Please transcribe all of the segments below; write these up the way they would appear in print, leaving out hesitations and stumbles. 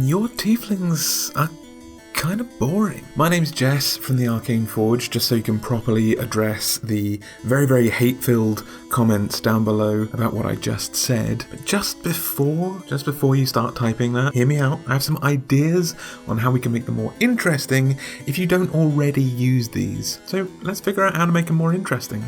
your tieflings are kind of boring. My name's Jess from the Arcane Forge, just so you can properly address the very, very hate-filled comments down below about what I just said. But just before you start typing that, hear me out. I have some ideas on how we can make them more interesting if you don't already use these. So let's figure out how to make them more interesting.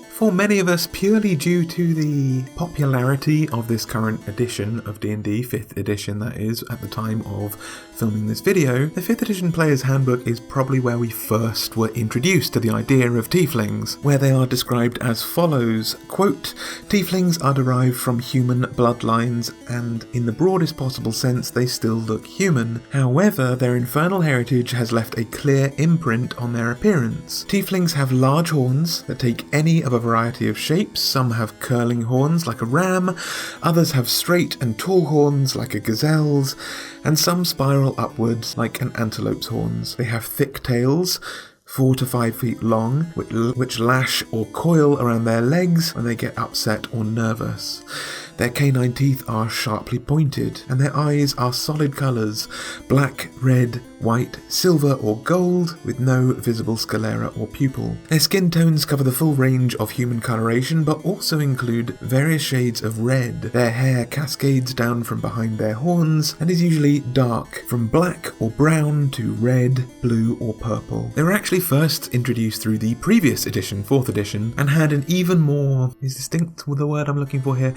For many of us, purely due to the popularity of this current edition of D&D, 5th edition that is, at the time of filming this video, the 5th edition Player's Handbook is probably where we first were introduced to the idea of tieflings, where they are described as follows, quote, "Tieflings are derived from human bloodlines, and in the broadest possible sense they still look human. However, their infernal heritage has left a clear imprint on their appearance. Tieflings have large horns that take any of a variety of shapes. Some have curling horns like a ram, others have straight and tall horns like a gazelle's, and some spiral upwards like an antelope's horns. They have thick tails, 4 to 5 feet long, which lash or coil around their legs when they get upset or nervous. Their canine teeth are sharply pointed, and their eyes are solid colours, black, red, white, silver or gold, with no visible sclera or pupil. Their skin tones cover the full range of human coloration, but also include various shades of red. Their hair cascades down from behind their horns, and is usually dark, from black or brown to red, blue or purple. They were actually first introduced through the previous edition, 4th edition, and had an even more, is distinct with the word I'm looking for here,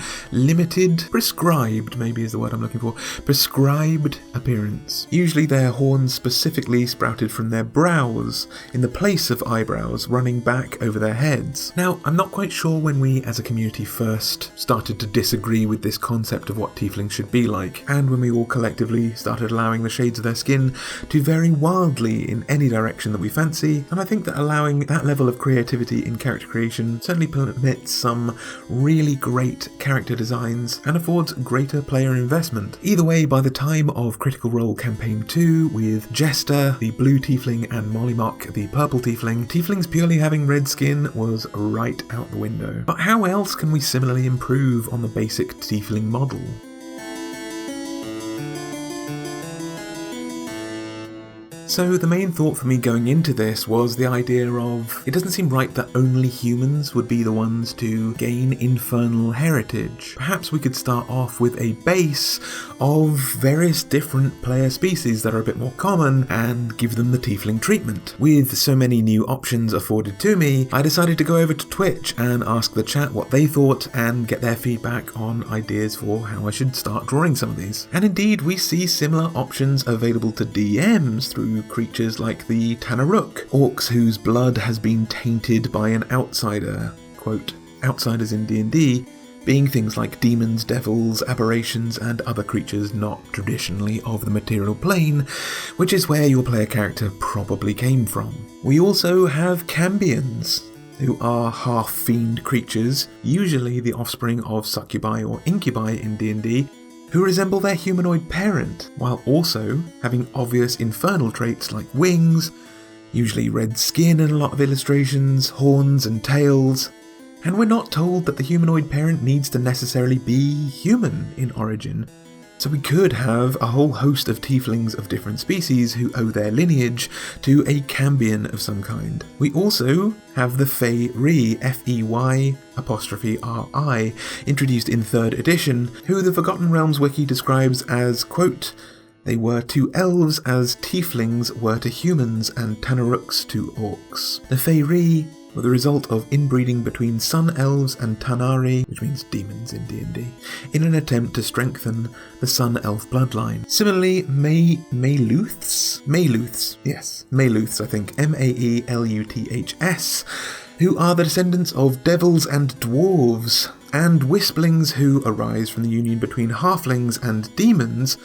prescribed appearance. Usually their horns specifically sprouted from their brows, in the place of eyebrows running back over their heads. Now, I'm not quite sure when we as a community first started to disagree with this concept of what tieflings should be like, and when we all collectively started allowing the shades of their skin to vary wildly in any direction that we fancy, and I think that allowing that level of creativity in character creation certainly permits some really great character designs and affords greater player investment. Either way, by the time of Critical Role Campaign 2, with Jester, the blue tiefling, and Mollymock, the purple tiefling, tieflings purely having red skin was right out the window. But how else can we similarly improve on the basic tiefling model? So the main thought for me going into this was the idea of, it doesn't seem right that only humans would be the ones to gain infernal heritage. Perhaps we could start off with a base of various different player species that are a bit more common and give them the tiefling treatment. With so many new options afforded to me, I decided to go over to Twitch and ask the chat what they thought and get their feedback on ideas for how I should start drawing some of these. And indeed, we see similar options available to DMs through creatures like the Tanaruk, orcs whose blood has been tainted by an outsider, quote, outsiders in D&D, being things like demons, devils, aberrations, and other creatures not traditionally of the material plane, which is where your player character probably came from. We also have Cambions, who are half-fiend creatures, usually the offspring of succubi or incubi in D&D, who resemble their humanoid parent, while also having obvious infernal traits like wings, usually red skin in a lot of illustrations, horns and tails, and we're not told that the humanoid parent needs to necessarily be human in origin. So we could have a whole host of tieflings of different species who owe their lineage to a Cambion of some kind. We also have the Fey-Ri, Fey''ri, introduced in 3rd edition, who the Forgotten Realms wiki describes as, quote, "They were to elves as tieflings were to humans and Tanaruks to orcs." The Fey-Ri were the result of inbreeding between sun elves and Tanari, which means demons in D&D, in an attempt to strengthen the sun elf bloodline. Similarly, Maeleuths, I think, Maeleuths, who are the descendants of devils and dwarves, and wisplings who arise from the union between halflings and demons,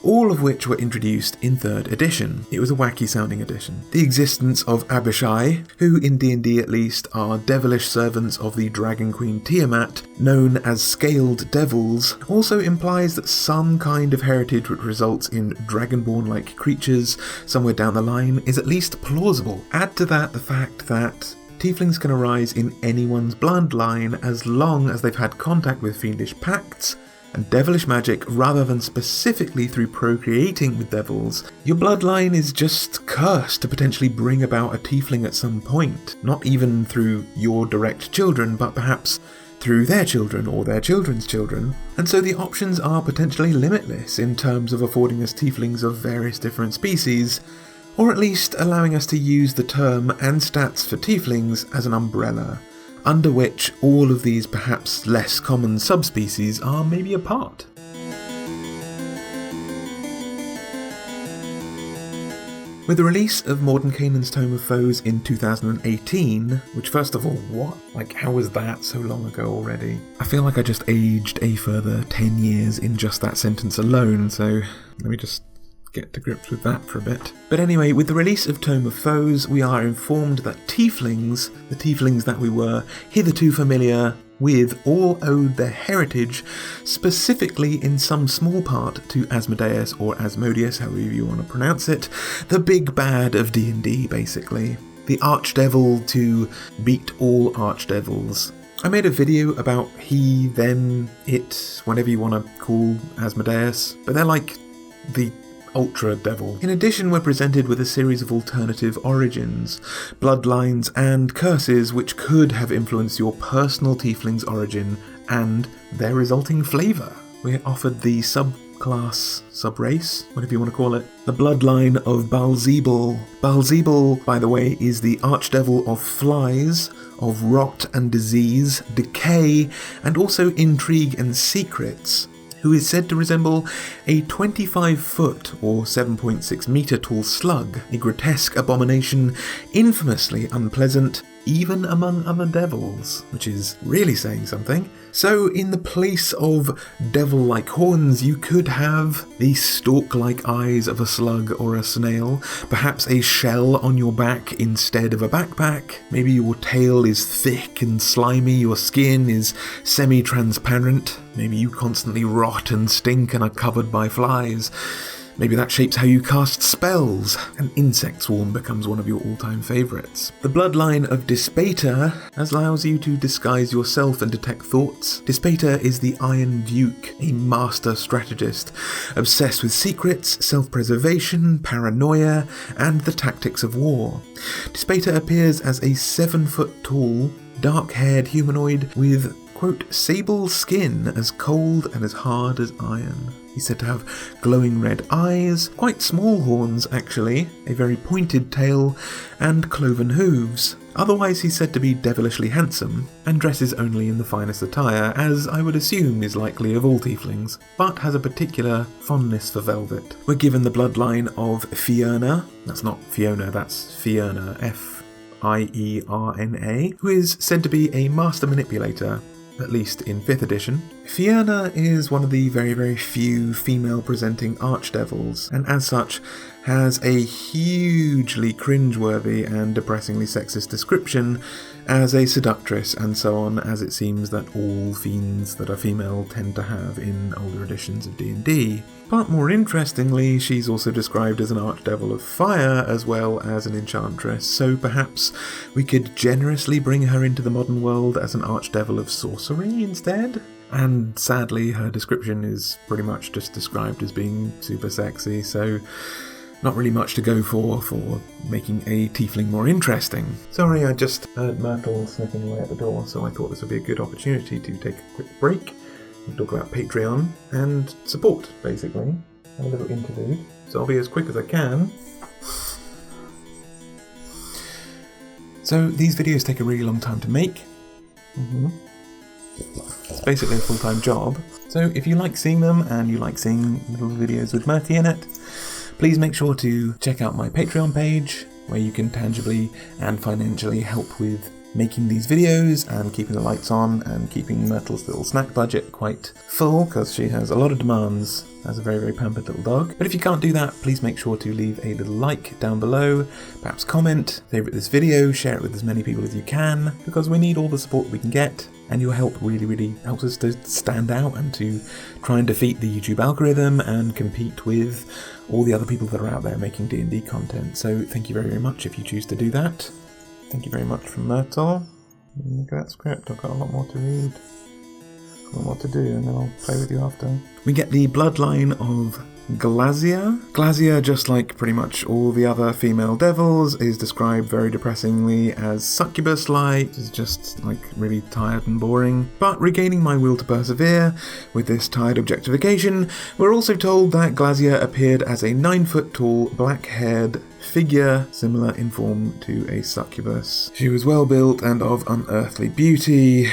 all of which were introduced in 3rd edition. It was a wacky sounding edition. The existence of Abishai, who in D&D at least are devilish servants of the Dragon Queen Tiamat, known as Scaled Devils, also implies that some kind of heritage which results in Dragonborn-like creatures somewhere down the line is at least plausible. Add to that the fact that Tieflings can arise in anyone's bloodline as long as they've had contact with fiendish pacts and devilish magic rather than specifically through procreating with devils. Your bloodline is just cursed to potentially bring about a tiefling at some point, not even through your direct children, but perhaps through their children or their children's children. And so the options are potentially limitless in terms of affording us tieflings of various different species, or at least allowing us to use the term and stats for tieflings as an umbrella, under which all of these perhaps less common subspecies are maybe a part. With the release of Mordenkainen's Tome of Foes in 2018, which first of all, what? Like, how was that so long ago already? I feel like I just aged a further 10 years in just that sentence alone, so let me just get to grips with that for a bit. But anyway, with the release of Tome of Foes, we are informed that Tieflings, the Tieflings that we were hitherto familiar with, all owed their heritage specifically in some small part to Asmodeus or Asmodeus, however you want to pronounce it, the big bad of D&D basically. The archdevil to beat all archdevils. I made a video about he, them, it, whatever you want to call Asmodeus, but they're like the Ultra Devil. In addition, we're presented with a series of alternative origins, bloodlines, and curses which could have influenced your personal tiefling's origin and their resulting flavour. We're offered the subclass, subrace, whatever you want to call it, the bloodline of Baalzebul. Baalzebul, by the way, is the archdevil of flies, of rot and disease, decay, and also intrigue and secrets, who is said to resemble a 25-foot or 7.6 metre tall slug, a grotesque abomination, infamously unpleasant, even among other devils, which is really saying something. So in the place of devil-like horns, you could have the stalk-like eyes of a slug or a snail, perhaps a shell on your back instead of a backpack. Maybe your tail is thick and slimy, your skin is semi-transparent. Maybe you constantly rot and stink and are covered by flies. Maybe that shapes how you cast spells. An insect swarm becomes one of your all-time favourites. The bloodline of Dispater allows you to disguise yourself and detect thoughts. Dispater is the Iron Duke, a master strategist, obsessed with secrets, self-preservation, paranoia, and the tactics of war. Dispater appears as a 7-foot-tall, dark-haired humanoid with, quote, sable skin as cold and as hard as iron. He's said to have glowing red eyes, quite small horns actually, a very pointed tail, and cloven hooves. Otherwise he's said to be devilishly handsome, and dresses only in the finest attire, as I would assume is likely of all tieflings, but has a particular fondness for velvet. We're given the bloodline of Fierna. That's not Fiona, that's Fierna, F-I-E-R-N-A, who is said to be a master manipulator, at least in 5th edition. Fierna is one of the very, very few female-presenting archdevils, and as such has a hugely cringeworthy and depressingly sexist description as a seductress and so on, as it seems that all fiends that are female tend to have in older editions of D&D. But more interestingly, she's also described as an archdevil of fire as well as an enchantress, so perhaps we could generously bring her into the modern world as an archdevil of sorcery instead? And sadly, her description is pretty much just described as being super sexy, so not really much to go for making a tiefling more interesting. Sorry, I just heard Myrtle sniffing away at the door, so I thought this would be a good opportunity to take a quick break and talk about Patreon and support, basically. Have a little interlude. So I'll be as quick as I can. So these videos take a really long time to make. It's basically a full-time job. So if you like seeing them and you like seeing little videos with Murty in it, please make sure to check out my Patreon page, where you can tangibly and financially help with making these videos and keeping the lights on and keeping Myrtle's little snack budget quite full, because she has a lot of demands as a very, very pampered little dog. But if you can't do that, please make sure to leave a little like down below, perhaps comment, favourite this video, share it with as many people as you can, because we need all the support we can get, and your help really, really helps us to stand out and to try and defeat the YouTube algorithm and compete with all the other people that are out there making D&D content. So thank you very, very much if you choose to do that. Thank you very much for Myrtle. Look at that script, I've got a lot more to read. Got a lot to do, and then I'll play with you after. We get the bloodline of Glasya. Glasya, just like pretty much all the other female devils, is described very depressingly as succubus-like. It's just like really tired and boring. But regaining my will to persevere with this tired objectification, we're also told that Glasya appeared as a 9-foot-tall, black-haired figure, similar in form to a succubus. She was well built and of unearthly beauty.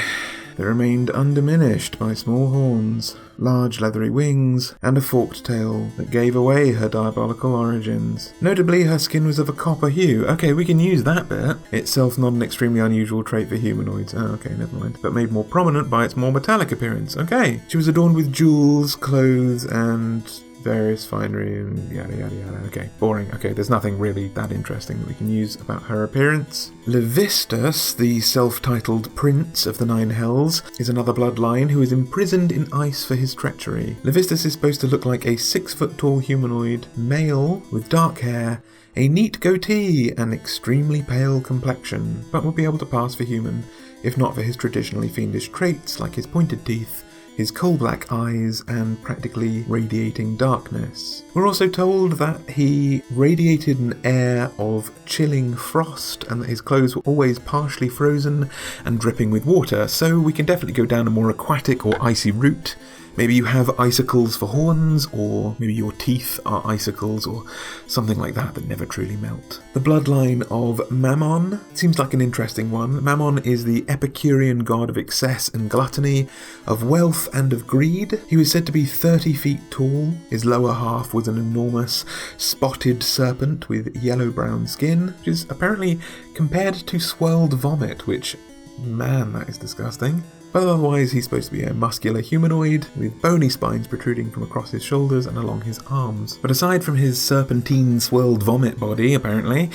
They remained undiminished by small horns, large leathery wings, and a forked tail that gave away her diabolical origins. Notably, her skin was of a copper hue. Okay, we can use that bit. Itself not an extremely unusual trait for humanoids. Oh, okay, never mind. But made more prominent by its more metallic appearance. Okay. She was adorned with jewels, clothes, and various finery and yada yada yada. Okay, boring. Okay, there's nothing really that interesting that we can use about her appearance. Levistus, the self-titled Prince of the Nine Hells, is another bloodline who is imprisoned in ice for his treachery. Levistus is supposed to look like a 6-foot-tall humanoid male with dark hair, a neat goatee, and extremely pale complexion, but will be able to pass for human, if not for his traditionally fiendish traits like his pointed teeth, his coal-black eyes, and practically radiating darkness. We're also told that he radiated an air of chilling frost and that his clothes were always partially frozen and dripping with water, so we can definitely go down a more aquatic or icy route. Maybe you have icicles for horns, or maybe your teeth are icicles, or something like that that never truly melt. The bloodline of Mammon seems like an interesting one. Mammon is the Epicurean god of excess and gluttony, of wealth and of greed. He was said to be 30 feet tall. His lower half was an enormous spotted serpent with yellow-brown skin, which is apparently compared to swirled vomit, which, man, that is disgusting. But otherwise, he's supposed to be a muscular humanoid with bony spines protruding from across his shoulders and along his arms. But aside from his serpentine swirled vomit body, apparently,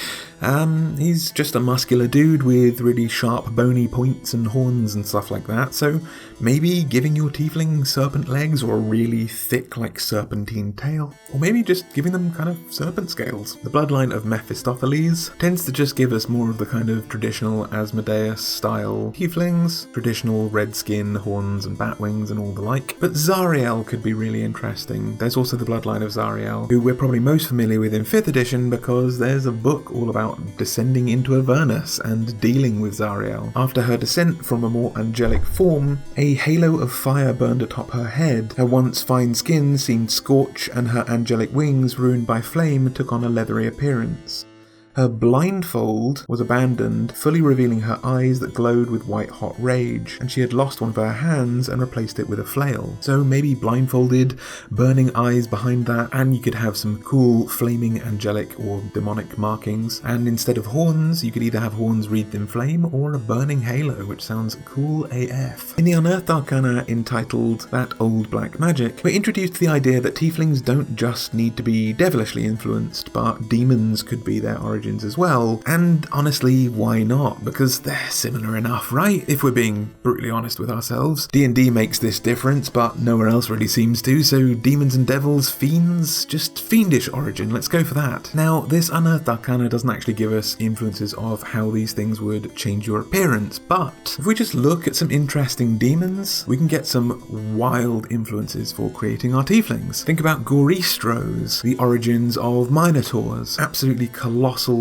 he's just a muscular dude with really sharp bony points and horns and stuff like that. So maybe giving your tiefling serpent legs or a really thick like serpentine tail. Or maybe just giving them kind of serpent scales. The bloodline of Mephistopheles tends to just give us more of the kind of traditional Asmodeus style tieflings, traditional red skin, horns and bat wings and all the like. But Zariel could be really interesting. There's also the bloodline of Zariel, who we're probably most familiar with in 5th edition because there's a book all about descending into Avernus and dealing with Zariel. After her descent from a more angelic form, a halo of fire burned atop her head. Her once fine skin seemed scorched and her angelic wings, ruined by flame, took on a leathery appearance. Her blindfold was abandoned, fully revealing her eyes that glowed with white-hot rage, and she had lost one of her hands and replaced it with a flail. So maybe blindfolded, burning eyes behind that, and you could have some cool, flaming, angelic or demonic markings. And instead of horns, you could either have horns wreathed in flame or a burning halo, which sounds cool AF. In the Unearthed Arcana entitled That Old Black Magic, we're introduced to the idea that tieflings don't just need to be devilishly influenced, but demons could be their origin as well, and honestly, why not? Because they're similar enough, right? If we're being brutally honest with ourselves. D&D makes this difference, but nowhere else really seems to, so demons and devils, fiends, just fiendish origin, let's go for that. Now, this Unearthed Arcana doesn't actually give us influences of how these things would change your appearance, but if we just look at some interesting demons, we can get some wild influences for creating our tieflings. Think about Goristros, the origins of Minotaurs, absolutely colossal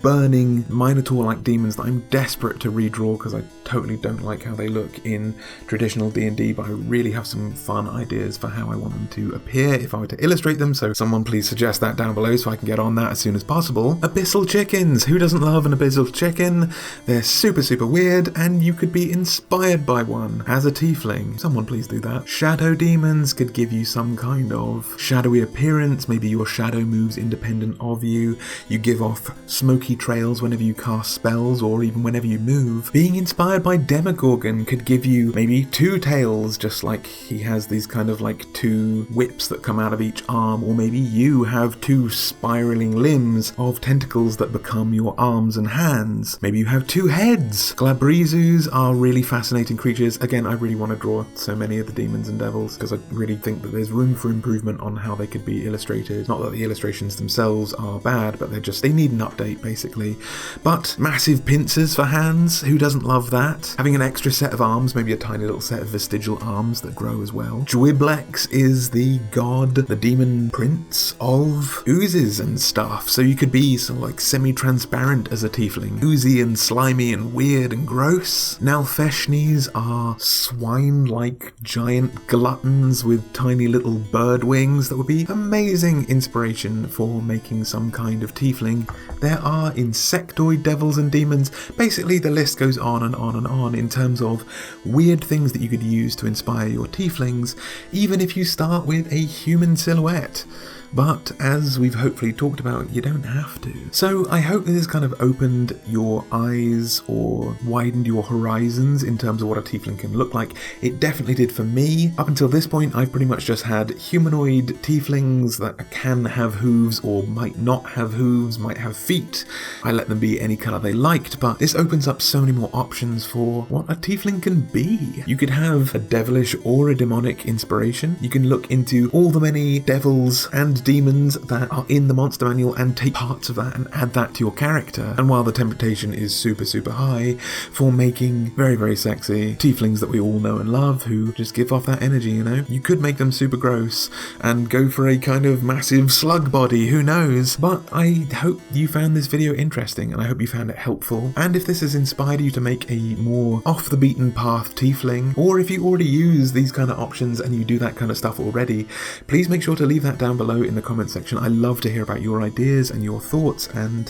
burning Minotaur-like demons that I'm desperate to redraw because I totally don't like how they look in traditional D&D, but I really have some fun ideas for how I want them to appear if I were to illustrate them, so someone please suggest that down below so I can get on that as soon as possible. Abyssal chickens! Who doesn't love an abyssal chicken? They're super weird, and you could be inspired by one as a tiefling. Someone please do that. Shadow demons could give you some kind of shadowy appearance, maybe your shadow moves independent of you, you give off smoky trails whenever you cast spells or even whenever you move. Being inspired by Demogorgon could give you maybe 2 tails, just like he has these kind of like 2 whips that come out of each arm, or maybe you have 2 spiraling limbs of tentacles that become your arms and hands. Maybe you have 2 heads. Glabrizus are really fascinating creatures. Again, I really want to draw so many of the demons and devils because I really think that there's room for improvement on how they could be illustrated. Not that the illustrations themselves are bad, but they need an update basically. But massive pincers for hands, who doesn't love that? Having an extra set of arms, maybe a tiny little set of vestigial arms that grow as well. Dwiblex is the god, the demon prince of oozes and stuff, so you could be sort of like semi-transparent as a tiefling. Oozy and slimy and weird and gross. Nalfeshnis are swine-like giant gluttons with tiny little bird wings that would be amazing inspiration for making some kind of tiefling. There are insectoid devils and demons. Basically, the list goes on and on and on in terms of weird things that you could use to inspire your tieflings, even if you start with a human silhouette. But as we've hopefully talked about, you don't have to. So I hope this has kind of opened your eyes or widened your horizons in terms of what a tiefling can look like. It definitely did for me. Up until this point, I've pretty much just had humanoid tieflings that can have hooves or might not have hooves, might have feet. I let them be any colour they liked, but this opens up so many more options for what a tiefling can be. You could have a devilish or a demonic inspiration. You can look into all the many devils and demons that are in the monster manual and take parts of that and add that to your character. And while the temptation is super high for making very sexy tieflings that we all know and love who just give off that energy, you know, you could make them super gross and go for a kind of massive slug body, who knows. But I hope you found this video interesting and I hope you found it helpful, and if this has inspired you to make a more off the beaten path tiefling, or if you already use these kind of options and you do that kind of stuff already, please make sure to leave that down below in the comment section. I love to hear about your ideas and your thoughts and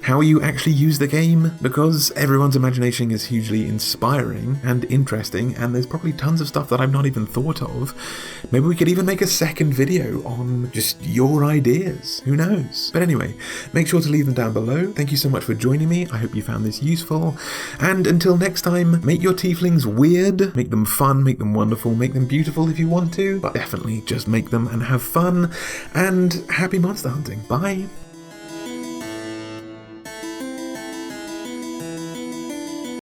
how you actually use the game, because everyone's imagination is hugely inspiring and interesting, and there's probably tons of stuff that I've not even thought of. Maybe we could even make a second video on just your ideas, who knows? But anyway, make sure to leave them down below. Thank you so much for joining me. I hope you found this useful, and until next time, make your tieflings weird, make them fun, make them wonderful, make them beautiful if you want to, but definitely just make them and have fun, and happy monster hunting. Bye!